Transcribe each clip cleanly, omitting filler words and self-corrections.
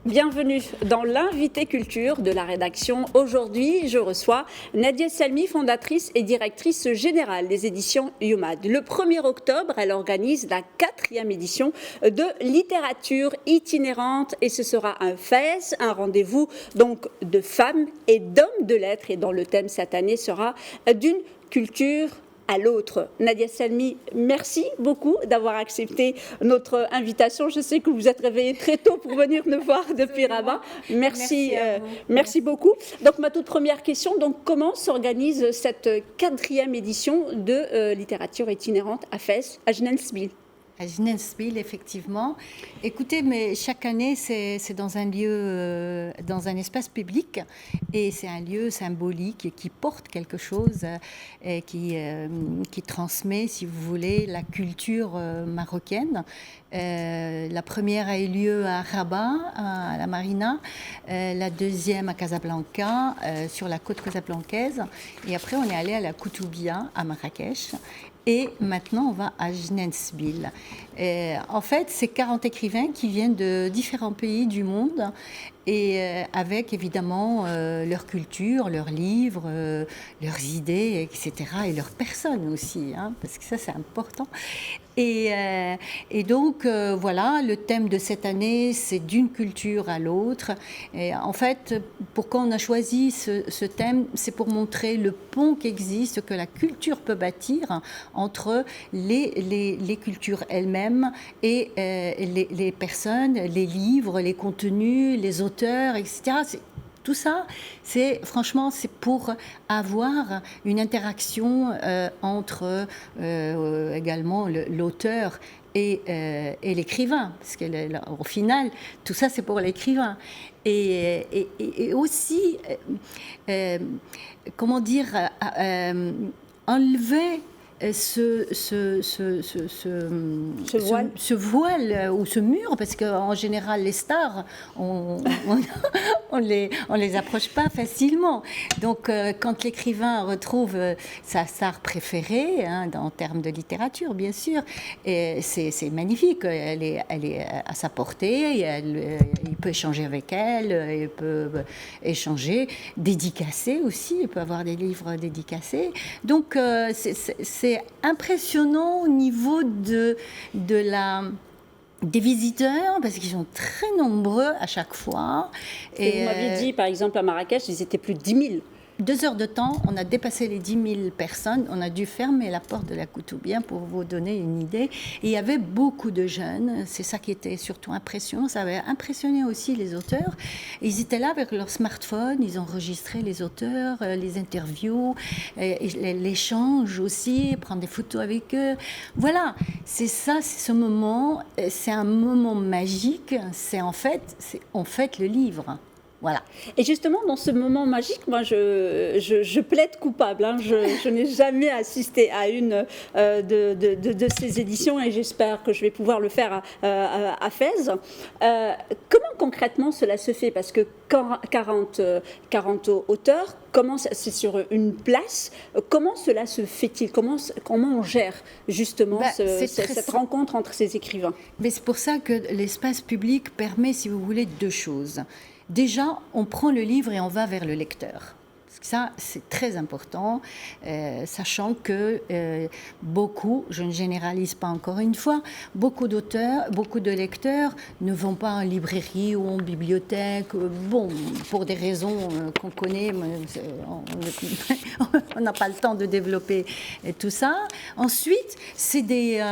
Bienvenue dans l'invité culture de la rédaction. Aujourd'hui, je reçois Nadia Salmi, fondatrice et directrice générale des éditions Yomad. Le 1er octobre, elle organise la 4e édition de littérature itinérante et ce sera un fest, un rendez-vous donc de femmes et d'hommes de lettres et dont le thème cette année sera d'une culture à l'autre. Nadia Salmi, merci beaucoup d'avoir accepté notre invitation. Je sais que vous êtes réveillée très tôt pour venir nous voir depuis Rabat. Merci beaucoup. Donc ma toute première question, donc comment s'organise cette 4e édition de littérature itinérante à Fès, à Jnensbil? À Jnensbil, effectivement. Écoutez, mais chaque année, c'est dans un lieu, dans un espace public, et c'est un lieu symbolique qui porte quelque chose, et qui transmet, si vous voulez, la culture marocaine. La première a eu lieu à Rabat, à la Marina, la deuxième à Casablanca, sur la côte casablancaise, et après on est allé à la Koutoubia, à Marrakech. Et maintenant, on va à Jnensbil. En fait, c'est 40 écrivains qui viennent de différents pays du monde et avec évidemment leur culture, leurs livres, leurs idées, etc. et leurs personnes aussi, hein, parce que ça, c'est important. Et donc, voilà, le thème de cette année, c'est d'une culture à l'autre. Et en fait, pourquoi on a choisi ce thème, c'est pour montrer le pont qui existe, que la culture peut bâtir entre les cultures elles-mêmes et les personnes, les livres, les contenus, les auteurs, etc. Tout ça, franchement, c'est pour avoir une interaction entre également l'auteur et l'écrivain, parce qu'au final, tout ça, c'est pour l'écrivain. Et aussi, comment dire, enlever ce voile ou ce mur, parce qu'en général les stars on les approche pas facilement, donc quand l'écrivain retrouve sa star préférée, hein, en termes de littérature bien sûr, et c'est magnifique, elle est à sa portée, il peut échanger avec elle, il peut échanger, dédicacer aussi, il peut avoir des livres dédicacés, donc c'est impressionnant au niveau des visiteurs, parce qu'ils sont très nombreux à chaque fois. Et vous m'aviez dit, par exemple, à Marrakech, ils étaient plus de 10 000. 2 heures de temps, on a dépassé les 10 000 personnes. On a dû fermer la porte de la Koutoubia pour vous donner une idée. Et il y avait beaucoup de jeunes. C'est ça qui était surtout impressionnant. Ça avait impressionné aussi les auteurs. Ils étaient là avec leur smartphone. Ils enregistraient les auteurs, les interviews, l'échange aussi, prendre des photos avec eux. Voilà, c'est ça, c'est ce moment. C'est un moment magique. On fête le livre. Voilà. Et justement, dans ce moment magique, moi, je plaide coupable. Hein. Je n'ai jamais assisté à une de ces éditions et j'espère que je vais pouvoir le faire à Fès. Comment concrètement cela se fait? Parce que 40 auteurs, c'est sur une place. Comment cela se fait-il? Comment on gère justement cette rencontre entre ces écrivains? Mais c'est pour ça que l'espace public permet, si vous voulez, 2 choses. Déjà, on prend le livre et on va vers le lecteur. Ça, c'est très important, sachant que beaucoup, je ne généralise pas encore une fois, beaucoup d'auteurs, beaucoup de lecteurs ne vont pas en librairie ou en bibliothèque, pour des raisons qu'on connaît, on n'a pas le temps de développer tout ça. Ensuite, c'est des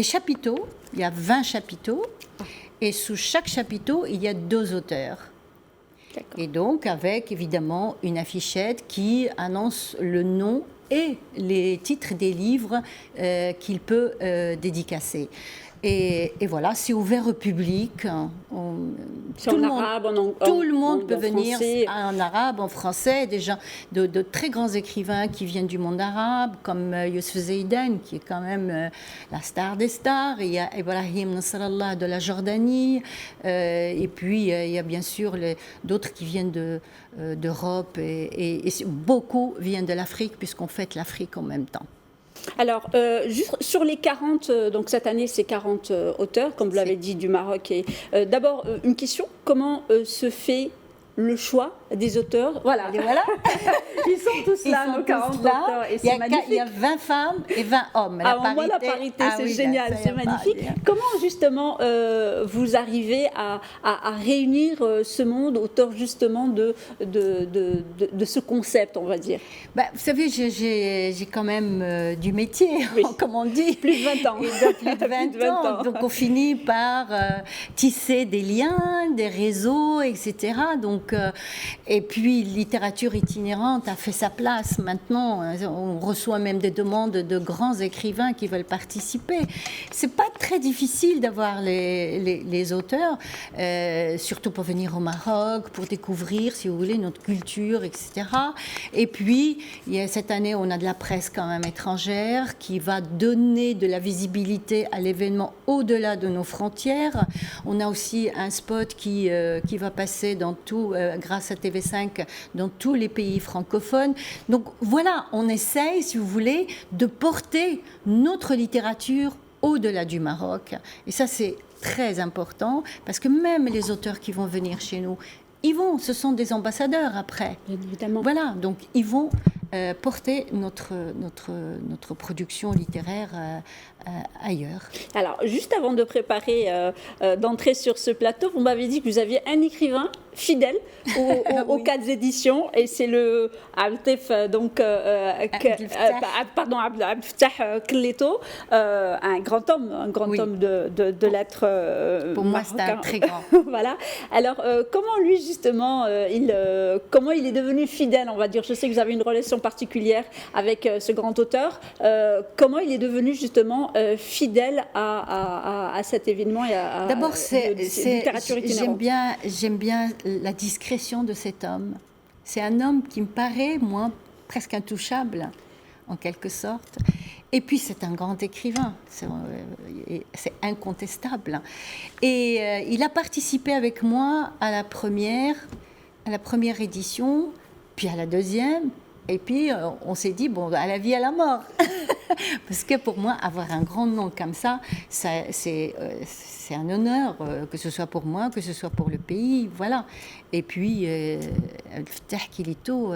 chapiteaux, il y a 20 chapiteaux, et sous chaque chapiteau, il y a 2 auteurs. Et donc, avec évidemment une affichette qui annonce le nom et les titres des livres qu'il peut dédicacer. Et voilà, c'est ouvert au public. Tout le monde peut venir, en arabe, en français, des gens, de très grands écrivains qui viennent du monde arabe, comme Youssef Zeydan, qui est quand même la star des stars. Il y a Ibrahim Nasrallah de la Jordanie. Et puis, il y a bien sûr d'autres qui viennent d'Europe. Et beaucoup viennent de l'Afrique, puisqu'on fête l'Afrique en même temps. Alors, juste sur les 40, donc cette année, c'est 40 auteurs, comme vous l'avez dit, du Maroc. Et d'abord, une question, comment se fait le choix des auteurs? Voilà, ils sont tous là, nos 40 auteurs, et c'est magnifique. Il y a 20 femmes et 20 hommes. La parité, la parité, c'est génial, c'est magnifique. Comment justement vous arrivez à réunir ce monde autour justement de ce concept, on va dire? Vous savez, j'ai quand même du métier, comme on dit. Plus de 20 ans. Plus de 20 ans. Donc on finit par tisser des liens, des réseaux, etc. Donc, et puis, littérature itinérante a fait sa place. Maintenant, on reçoit même des demandes de grands écrivains qui veulent participer. C'est pas très difficile d'avoir les auteurs, surtout pour venir au Maroc, pour découvrir, si vous voulez, notre culture, etc. Et puis, cette année, on a de la presse quand même étrangère qui va donner de la visibilité à l'événement au-delà de nos frontières. On a aussi un spot qui va passer dans tout, grâce à TV5, dans tous les pays francophones. Donc voilà, on essaye, si vous voulez, de porter notre littérature au-delà du Maroc. Et ça, c'est très important, parce que même les auteurs qui vont venir chez nous, ce sont des ambassadeurs après. Bien évidemment. Voilà, donc ils vont porter notre production littéraire ailleurs. Alors, juste avant de préparer, d'entrer sur ce plateau, vous m'avez dit que vous aviez un écrivain fidèle aux 4 éditions, et c'est le Abdel Fattah Kelleto, un grand homme de lettres. Pour moi, c'est un très grand. Voilà. Alors, comment lui justement, comment il est devenu fidèle, on va dire. Je sais que vous avez une relation particulière avec ce grand auteur. Comment il est devenu justement fidèle à cet événement et à d'abord, littérature itinérante. J'aime bien la discrétion de cet homme. C'est un homme qui me paraît, moi, presque intouchable, en quelque sorte. Et puis, c'est un grand écrivain, c'est incontestable. Et il a participé avec moi à la première édition, puis à la deuxième. Et puis, on s'est dit, bon, à la vie, à la mort. Parce que pour moi, avoir un grand nom comme ça, c'est un honneur, que ce soit pour moi, que ce soit pour le pays, voilà. Et puis, Fattah Kelleto,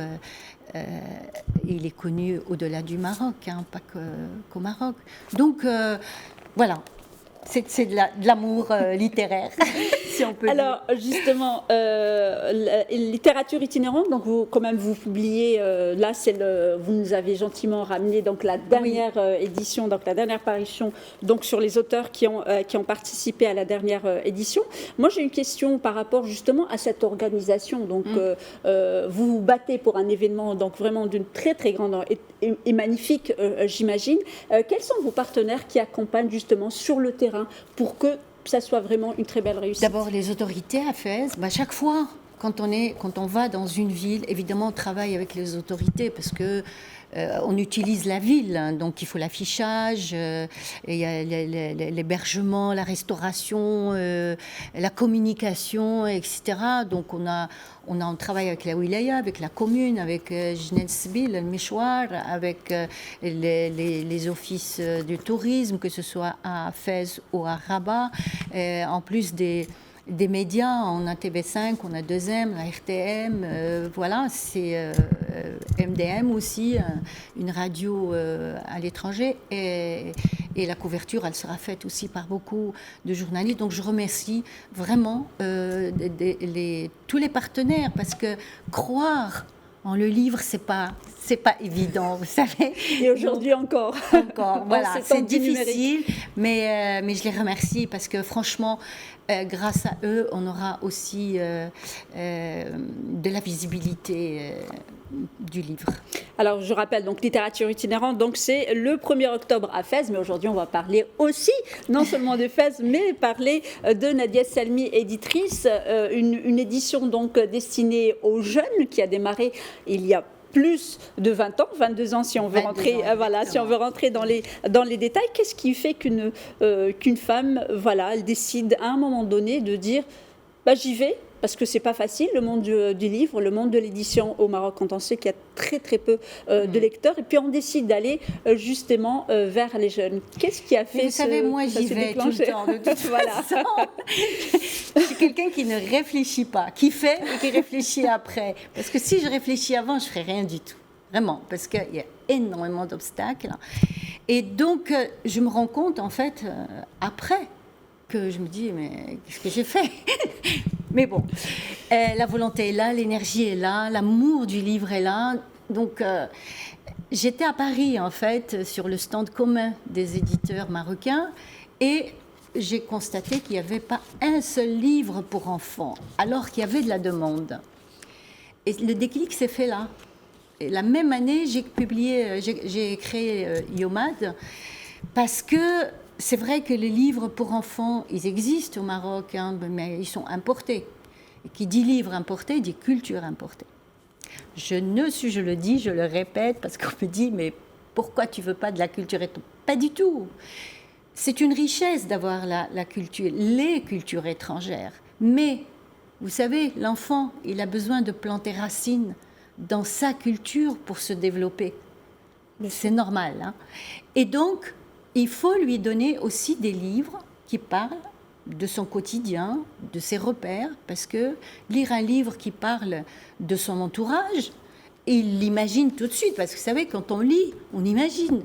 il est connu au-delà du Maroc, hein, pas qu'au Maroc. Donc, voilà. C'est de l'amour littéraire, si on peut dire. Alors, justement, littérature itinérante, donc vous publiez, là, vous nous avez gentiment ramené donc, la dernière édition, donc la dernière parution donc, sur les auteurs qui ont participé à la dernière édition. Moi, j'ai une question par rapport justement à cette organisation. Donc, vous vous battez pour un événement donc, vraiment d'une très, très grande et magnifique, j'imagine. Quels sont vos partenaires qui accompagnent justement sur le terrain pour que ça soit vraiment une très belle réussite? D'abord, les autorités à Fès, chaque fois, quand on va dans une ville, évidemment, on travaille avec les autorités parce que on utilise la ville, hein, donc il faut l'affichage, il y a l'hébergement, la restauration, la communication, etc. Donc on travaille avec la wilaya, avec la commune, avec Jned Sbil, le Meshwar, avec les offices du tourisme, que ce soit à Fès ou à Rabat, en plus des médias, on a TV5, on a 2M, la RTM, voilà, c'est MDM aussi, une radio à l'étranger, et la couverture, elle sera faite aussi par beaucoup de journalistes. Donc je remercie vraiment tous les partenaires, parce que croire en le livre, c'est pas évident, vous savez. Et aujourd'hui encore. Voilà, c'est difficile, mais je les remercie parce que franchement, grâce à eux, on aura aussi de la visibilité du livre. Alors, je rappelle, donc, littérature itinérante, donc c'est le 1er octobre à Fès, mais aujourd'hui, on va parler aussi, non seulement de Fès, mais parler de Nadia Salmi, éditrice, une édition donc destinée aux jeunes qui a démarré il y a plus de 20 ans, 22 ans si on veut rentrer, si on veut rentrer dans les détails. Qu'est-ce qui fait qu'une femme, elle décide à un moment donné de dire, j'y vais, parce que c'est pas facile, le monde du livre, le monde de l'édition au Maroc, quand on sait qu'il y a très très peu de lecteurs, et puis on décide d'aller justement vers les jeunes. Qu'est-ce qui a fait Vous savez, moi j'y vais tout le temps, de toute façon. Je suis quelqu'un qui ne réfléchit pas, qui fait et qui réfléchit après. Parce que si je réfléchis avant, je ne ferais rien du tout. Vraiment, parce qu'il y a énormément d'obstacles. Et donc, je me rends compte, en fait, après, que je me dis, mais qu'est-ce que j'ai fait? Mais bon, la volonté est là, l'énergie est là, l'amour du livre est là. Donc, j'étais à Paris, en fait, sur le stand commun des éditeurs marocains, et j'ai constaté qu'il n'y avait pas un seul livre pour enfants, alors qu'il y avait de la demande. Et le déclic s'est fait là. Et la même année, j'ai créé Yomad, parce que c'est vrai que les livres pour enfants, ils existent au Maroc, hein, mais ils sont importés. Et qui dit livre importé, dit culture importée. Je le dis, je le répète, parce qu'on me dit, mais pourquoi tu veux pas de la culture étrangère? Pas du tout. C'est une richesse d'avoir la culture, les cultures étrangères. Mais, vous savez, l'enfant, il a besoin de planter racines dans sa culture pour se développer. C'est normal, hein. Et donc, il faut lui donner aussi des livres qui parlent de son quotidien, de ses repères, parce que lire un livre qui parle de son entourage, il l'imagine tout de suite, parce que vous savez, quand on lit, on imagine.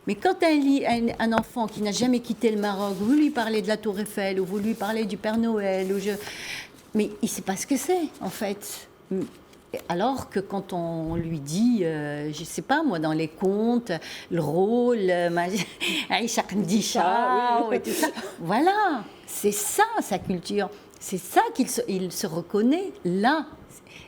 Mais quand un enfant qui n'a jamais quitté le Maroc, vous lui parlez de la Tour Eiffel, ou vous lui parlez du Père Noël, mais il ne sait pas ce que c'est, en fait. Alors que quand on lui dit, je ne sais pas moi, dans les contes, le rôle, Aïcha Kandisha, et tout ça, voilà, c'est ça sa culture, c'est ça qu'il se reconnaît là.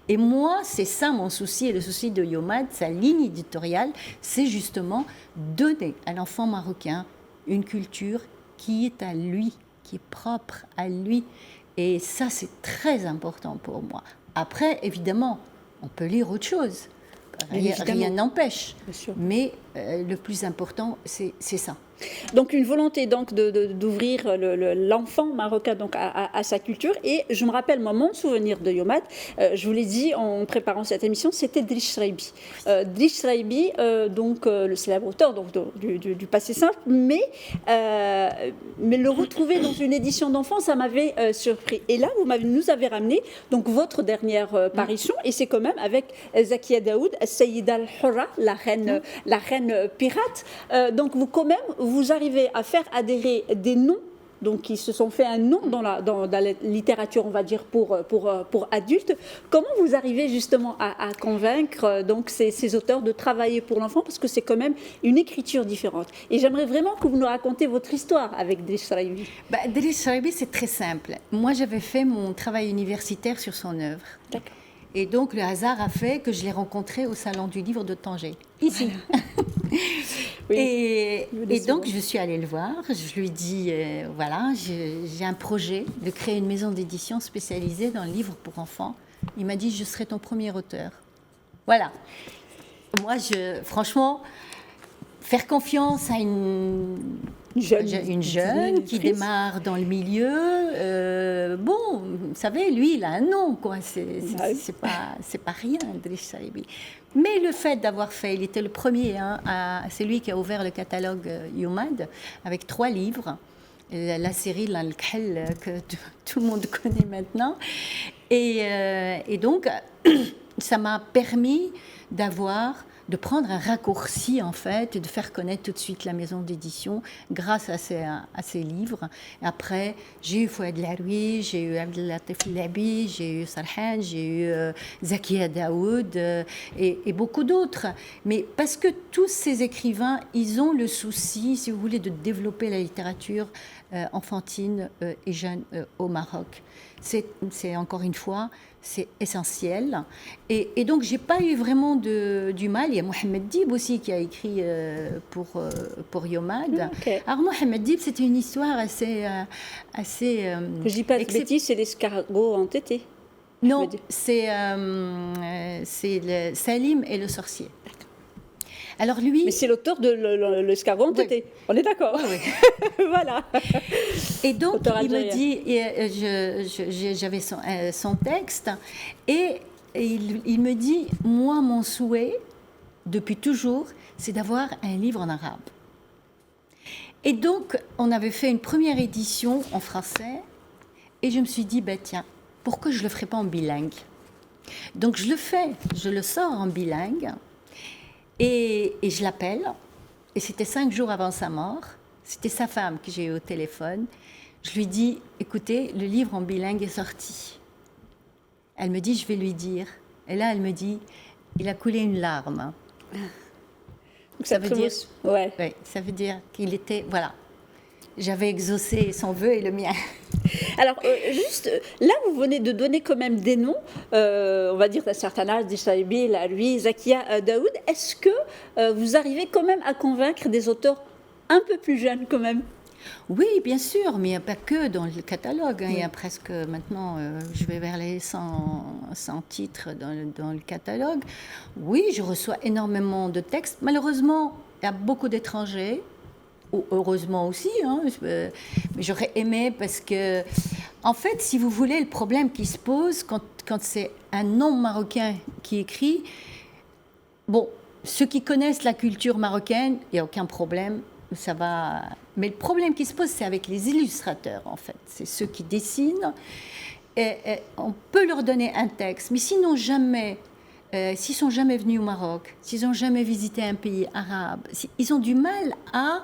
Et moi, c'est ça mon souci, et le souci de Yomad, sa ligne éditoriale, c'est justement donner à l'enfant marocain une culture qui est à lui, qui est propre à lui. Et ça, c'est très important pour moi. Après, évidemment, on peut lire autre chose. Rien n'empêche. Mais le plus important, c'est ça. Donc une volonté donc d'ouvrir l'enfant marocain donc à sa culture. Et je me rappelle, moi, mon souvenir de Yomad, je vous l'ai dit en préparant cette émission, c'était Driss Shraibi. Driss Shraibi, donc le célèbre auteur donc, du Passé simple, mais le retrouver dans une édition d'enfant, ça m'avait surpris. Et là, nous avez ramené donc votre dernière parution, et c'est quand même avec Zakia Daoud, Sayyida al-Hurra, la reine pirate. Donc vous arrivez à faire adhérer des noms, donc qui se sont fait un nom dans la littérature, on va dire, pour adultes. Comment vous arrivez justement à convaincre donc ces auteurs de travailler pour l'enfant, parce que c'est quand même une écriture différente. Et j'aimerais vraiment que vous nous racontiez votre histoire avec Driss Shraibi. Driss Shraibi, c'est très simple. Moi, j'avais fait mon travail universitaire sur son œuvre. D'accord. Et donc, le hasard a fait que je l'ai rencontré au Salon du Livre de Tanger, ici. Oui. Et donc, je suis allée le voir. Je lui ai dit, voilà, j'ai un projet de créer une maison d'édition spécialisée dans le livre pour enfants. Il m'a dit, je serai ton premier auteur. Voilà. Moi, franchement, faire confiance à une jeune qui démarre dans le milieu. Bon, vous savez, lui, il a un nom, quoi. C'est pas rien, Driss Shraibi. Mais le fait d'avoir fait, il était le premier, hein, c'est lui qui a ouvert le catalogue Yomad avec 3 livres. La série L'Al-Khel que tout le monde connaît maintenant. Et donc, ça m'a permis de prendre un raccourci, en fait, et de faire connaître tout de suite la maison d'édition grâce à ces livres. Et après, j'ai eu Fouad Laroui, j'ai eu Abdelatif Labi, j'ai eu Sarhan, j'ai eu Zakia Daoud et beaucoup d'autres. Mais parce que tous ces écrivains, ils ont le souci, si vous voulez, de développer la littérature enfantine et jeune au Maroc. C'est encore une fois, c'est essentiel. Et donc, je n'ai pas eu vraiment du mal. Il y a Mohamed Dib aussi qui a écrit pour Yomad. Okay. Alors, Mohamed Dib, c'était une histoire assez je ne dis pas de bêtises, c'est l'escargot entêté. Non, c'est Salim et le sorcier. Alors lui... Mais c'est l'auteur de l'escargot entêté, oui. On est d'accord. Oui, oui. Voilà. Et donc, il me dit, j'avais son texte, et il me dit, moi, mon souhait, depuis toujours, c'est d'avoir un livre en arabe. Et donc, on avait fait une première édition en français, et je me suis dit, tiens, pourquoi je ne le ferais pas en bilingue? Donc, je le sors en bilingue, et je l'appelle, et c'était 5 jours avant sa mort. C'était sa femme que j'ai eu au téléphone. Je lui dis, écoutez, le livre en bilingue est sorti. Elle me dit, je vais lui dire. Et là, elle me dit, il a coulé une larme. Donc ça veut dire, ouais, ça veut dire qu'il était, voilà, j'avais exaucé son vœu et le mien. Alors, juste, là, vous venez de donner quand même des noms, on va dire d'un certain âge, Dishaïbil, à lui, Zakia, Daoud. Est-ce que vous arrivez quand même à convaincre des auteurs un peu plus jeunes quand même? Oui, bien sûr, mais il n'y a pas que dans le catalogue. Hein. Il y a presque, maintenant, je vais vers les 100 titres dans le catalogue. Oui, je reçois énormément de textes. Malheureusement, il y a beaucoup d'étrangers. Heureusement aussi, hein, mais j'aurais aimé parce que, en fait, si vous voulez, le problème qui se pose quand c'est un non-marocain qui écrit, bon, ceux qui connaissent la culture marocaine, il n'y a aucun problème, ça va. Mais le problème qui se pose, c'est avec les illustrateurs, en fait. C'est ceux qui dessinent. Et on peut leur donner un texte, mais sinon jamais. S'ils sont jamais venus au Maroc, s'ils n'ont jamais visité un pays arabe, ils ont du mal à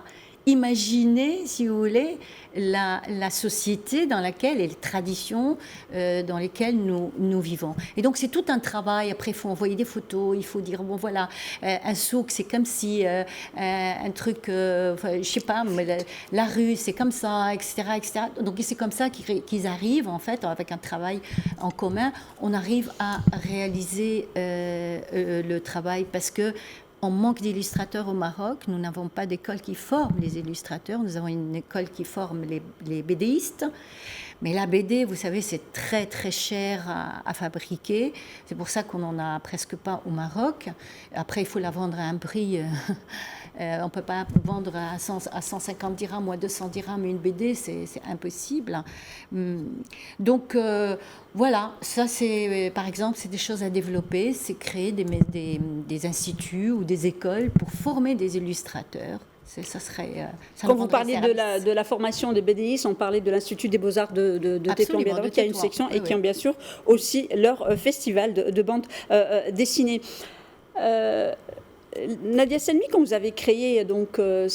imaginer, si vous voulez, la société dans laquelle, et les traditions dans lesquelles nous vivons. Et donc, c'est tout un travail. Après, il faut envoyer des photos, il faut dire, bon, voilà, un souk, c'est comme si, un truc, je sais pas, mais la rue, c'est comme ça, etc., etc. Donc, c'est comme ça qu'ils arrivent, en fait, avec un travail en commun, on arrive à réaliser le travail parce que on manque d'illustrateurs au Maroc. Nous n'avons pas d'école qui forme les illustrateurs. Nous avons une école qui forme les BDistes. Mais la BD, vous savez, c'est très, très cher à fabriquer. C'est pour ça qu'on n'en a presque pas au Maroc. Après, il faut la vendre à un prix... on ne peut pas vendre à 150 dirhams ou à 200 dirhams une BD, c'est impossible. Donc, voilà, ça, c'est, par exemple, c'est des choses à développer, c'est créer des instituts ou des écoles pour former des illustrateurs. Ça serait, quand vous parliez de la formation des BDistes, on parlait de l'Institut des Beaux-Arts de Tétouan, qui a une section et qui ont bien sûr aussi leur festival de bande dessinée. Nadia Selmi, quand vous avez créé donc on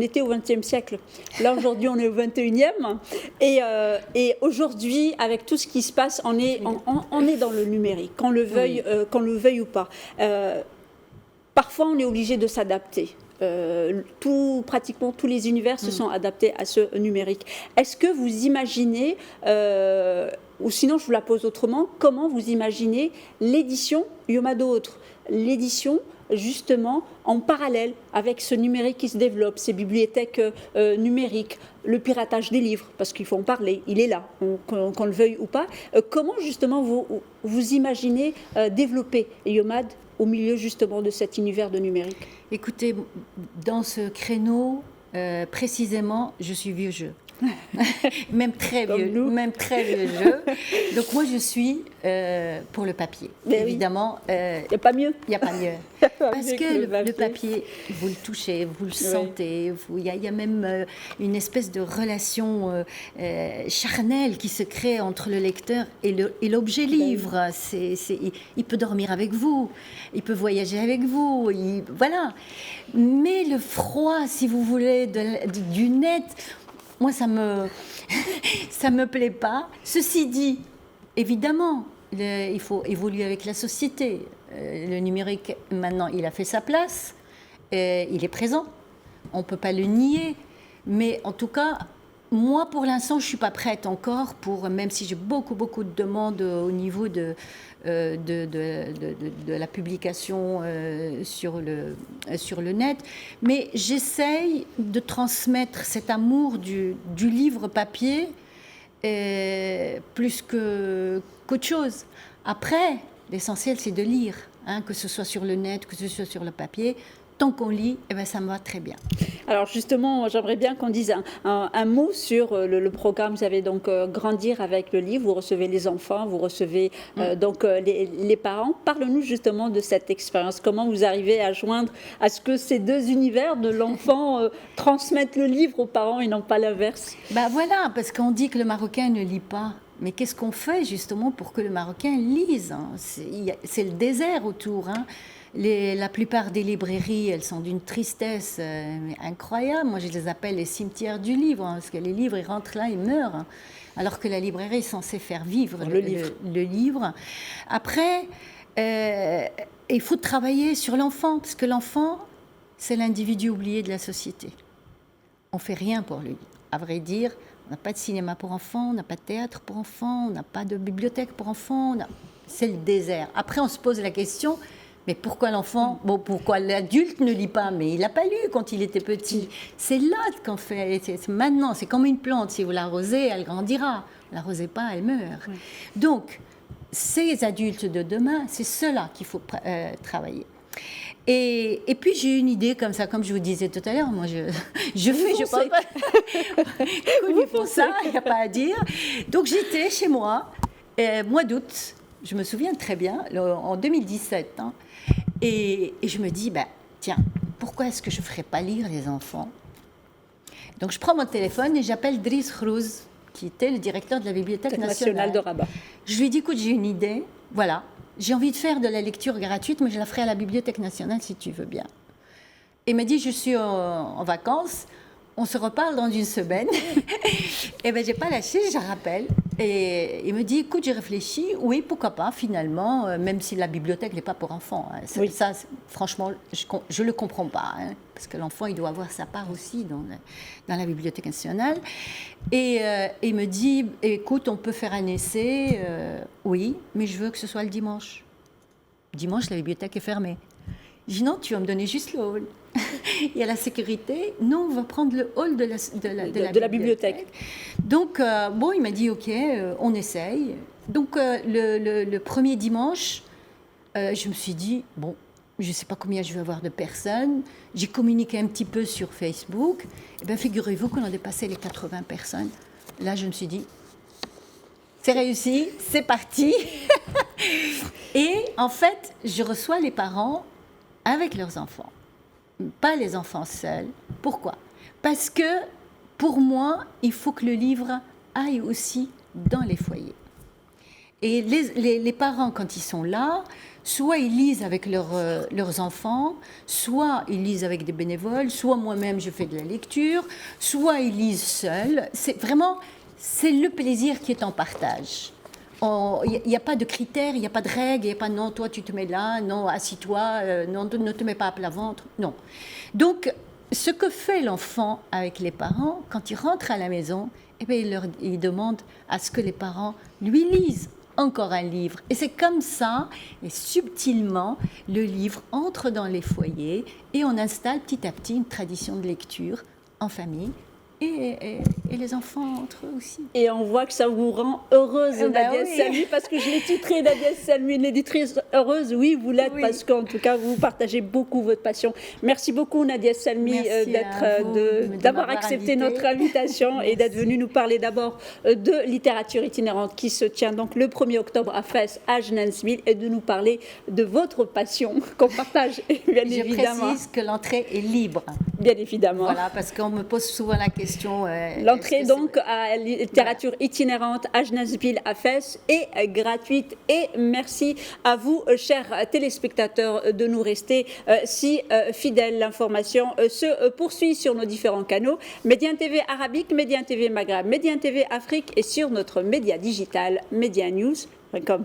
était au XXe siècle. Là aujourd'hui, on est au XXIe, et aujourd'hui, avec tout ce qui se passe, on est dans le numérique, qu'on le veuille ou pas. Parfois, on est obligé de s'adapter. Pratiquement tous les univers se sont adaptés à ce numérique. Est-ce que vous imaginez, ou sinon je vous la pose autrement, comment vous imaginez l'édition Yoma d'autres, l'édition justement en parallèle avec ce numérique qui se développe, ces bibliothèques numériques, le piratage des livres, parce qu'il faut en parler, il est là, qu'on le veuille ou pas. Comment justement vous imaginez développer Yomad au milieu justement de cet univers de numérique? Écoutez, dans ce créneau, précisément, je suis vieux jeu. même très vieux jeu. Donc moi je suis pour le papier. Mais évidemment, il n'y a pas mieux. Il n'y a pas mieux. Parce que le papier, vous le touchez, vous le sentez. Il y a même une espèce de relation charnelle qui se crée entre le lecteur et l'objet livre. Il peut dormir avec vous, il peut voyager avec vous, voilà. Mais le froid, si vous voulez, du net, moi, ça me plaît pas. Ceci dit, évidemment, il faut évoluer avec la société. Le numérique, maintenant, il a fait sa place. Il est présent. On ne peut pas le nier. Mais en tout cas, moi, pour l'instant, je ne suis pas prête encore même si j'ai beaucoup de demandes au niveau de la publication sur le net. Mais j'essaye de transmettre cet amour du livre papier plus qu'autre chose. Après, l'essentiel, c'est de lire. hein, que ce soit sur le net, que ce soit sur le papier. Tant qu'on lit, eh ben, ça me va très bien. Alors justement, j'aimerais bien qu'on dise un mot sur le programme. Vous avez donc Grandir avec le livre, vous recevez les enfants, vous recevez donc les parents. Parle-nous justement de cette expérience. Comment vous arrivez à joindre à ce que ces deux univers de l'enfant transmettent le livre aux parents et non pas l'inverse? Ben voilà, parce qu'on dit que le Marocain ne lit pas. Mais qu'est-ce qu'on fait justement pour que le Marocain lise, hein? C'est le désert autour, hein. La plupart des librairies, elles sont d'une tristesse incroyable. Moi, je les appelle les cimetières du livre, hein, parce que les livres, ils rentrent là, ils meurent. Hein, alors que la librairie est censée faire vivre le livre. Après, il faut travailler sur l'enfant, parce que l'enfant, c'est l'individu oublié de la société. On ne fait rien pour lui. À vrai dire, on n'a pas de cinéma pour enfants, on n'a pas de théâtre pour enfants, on n'a pas de bibliothèque pour enfants. C'est le désert. Après, on se pose la question... Mais pourquoi l'enfant, pourquoi l'adulte ne lit pas? Mais il n'a pas lu quand il était petit. C'est là qu'on fait, c'est maintenant, c'est comme une plante. Si vous l'arrosez, elle grandira. Vous ne l'arrosez pas, elle meurt. Oui. Donc, ces adultes de demain, c'est ceux-là qu'il faut travailler. Et puis j'ai une idée comme ça, comme je vous disais tout à l'heure, moi je parle pas. Ils font ça, il n'y a pas à dire. Donc j'étais chez moi, mois d'août, je me souviens très bien, en 2017, hein, et je me dis, tiens, pourquoi est-ce que je ne ferais pas lire les enfants? Donc je prends mon téléphone et j'appelle Driss Khrouz, qui était le directeur de la Bibliothèque nationale de Rabat. Je lui dis, écoute, j'ai une idée, voilà, j'ai envie de faire de la lecture gratuite, mais je la ferai à la Bibliothèque nationale si tu veux bien. Et il m'a dit, je suis en vacances, on se reparle dans une semaine. Et bien, je n'ai pas lâché, je rappelle. Et il me dit, écoute, j'ai réfléchi, oui, pourquoi pas, finalement, même si la bibliothèque n'est pas pour enfants. Hein. Oui. Ça, franchement, je ne le comprends pas, hein, parce que l'enfant, il doit avoir sa part aussi dans la Bibliothèque nationale. Et il me dit, écoute, on peut faire un essai, oui, mais je veux que ce soit le dimanche. Dimanche, la bibliothèque est fermée. Je dis, non, tu vas me donner juste le hall. Il y a la sécurité. Non, on va prendre le hall de la bibliothèque. Donc, il m'a dit, OK, on essaye. Donc, le premier dimanche, je me suis dit, je ne sais pas combien je vais avoir de personnes. J'ai communiqué un petit peu sur Facebook. Et bien, figurez-vous qu'on a dépassé les 80 personnes. Là, je me suis dit, c'est réussi, c'est parti. Et en fait, je reçois les parents avec leurs enfants. Pas les enfants seuls. Pourquoi? Parce que, pour moi, il faut que le livre aille aussi dans les foyers. Et les parents, quand ils sont là, soit ils lisent avec leurs enfants, soit ils lisent avec des bénévoles, soit moi-même je fais de la lecture, soit ils lisent seuls. C'est le plaisir qui est en partage. Il n'y a pas de critères, il n'y a pas de règles, il n'y a pas non, toi tu te mets là, non, assis-toi, non, ne te mets pas à plat ventre, non. Donc, ce que fait l'enfant avec les parents, quand il rentre à la maison, il demande à ce que les parents lui lisent encore un livre. Et c'est comme ça, et subtilement, le livre entre dans les foyers et on installe petit à petit une tradition de lecture en famille. Et les enfants entre eux aussi. Et on voit que ça vous rend heureuse, Nadia Salmi, parce que je l'ai titré Nadia Salmi, une éditrice heureuse. Oui, vous l'êtes, parce qu'en tout cas, vous partagez beaucoup votre passion. Merci beaucoup, Nadia Salmi, d'avoir accepté notre invitation et d'être venue nous parler d'abord de littérature itinérante qui se tient donc le 1er octobre à Fès, à Genansville, et de nous parler de votre passion qu'on partage, bien évidemment. Je précise que l'entrée est libre. Bien évidemment. Voilà, parce qu'on me pose souvent la question. L'entrée donc à littérature itinérante à Genansville à Fès est gratuite. Et merci à vous, chers téléspectateurs, de nous rester si fidèles. L'information se poursuit sur nos différents canaux. Médiane TV Arabique, Médiane TV Maghreb, Médiane TV Afrique et sur notre média digital medianews.com.